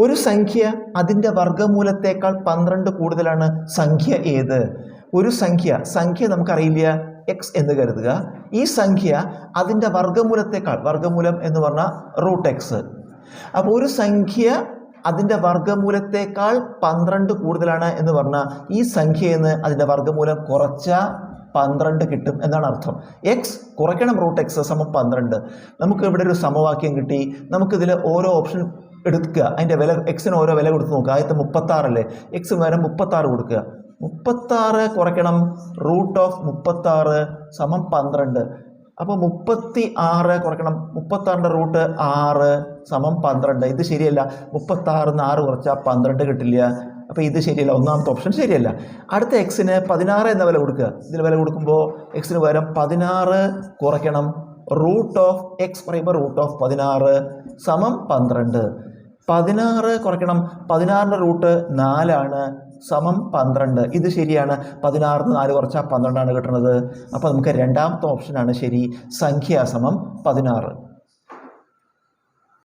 ഒരു സംഖ്യ അതിൻ്റെ വർഗ്ഗമൂലത്തേക്കാൾ 12 കൂടുതലാണ്. സംഖ്യ ഏത്? ഒരു സംഖ്യ നമുക്കറിയില്ല, എക്സ് എന്ന് കരുതുക. ഈ സംഖ്യ അതിൻ്റെ വർഗ്ഗമൂലത്തേക്കാൾ, വർഗ്ഗമൂലം എന്ന് പറഞ്ഞാൽ √x. അപ്പോൾ ഒരു സംഖ്യ അതിൻ്റെ വർഗ്ഗമൂലത്തേക്കാൾ 12 കൂടുതലാണ് എന്ന് പറഞ്ഞാൽ ഈ സംഖ്യയിൽ നിന്ന് അതിൻ്റെ വർഗ്ഗമൂലം കുറച്ചാൽ 12 കിട്ടും എന്നാണ് അർത്ഥം. എക്സ് കുറയ്ക്കണം √x സമം 12. നമുക്ക് ഇവിടെ ഒരു സമവാക്യം കിട്ടി. നമുക്കിതിൽ ഓരോ ഓപ്ഷൻ എടുക്കുക, അതിൻ്റെ വില, എക്സിന് ഓരോ വില കൊടുത്ത് നോക്കുക. ആദ്യത്തെ 36 അല്ലേ, എക്സ് വരെ 36 കൊടുക്കുക. 36 കുറയ്ക്കണം √36 സമം 12. അപ്പോൾ 36 കുറയ്ക്കണം 36ൻ്റെ √6 സമം 12. ഇത് ശരിയല്ല. 36 6 കുറച്ചാൽ 12 കിട്ടില്ല. അപ്പോൾ ഇത് ശരിയല്ല, ഒന്നാമത്തെ ഓപ്ഷൻ ശരിയല്ല. അടുത്ത എക്സിന് 16 എന്ന വില കൊടുക്കുക. ഇതിൽ വില കൊടുക്കുമ്പോൾ എക്സിന് പകരം 16 കുറയ്ക്കണം √x പറയുമ്പോൾ √16 സമം 12. 16 കുറയ്ക്കണം 16ൻ്റെ √4 സമം 12. ഇത് ശരിയാണ്. 16 4 കുറച്ചാൽ 12 കിട്ടുന്നത്. അപ്പോൾ നമുക്ക് രണ്ടാമത്തെ ഓപ്ഷനാണ് ശരി. സംഖ്യ സമം 16.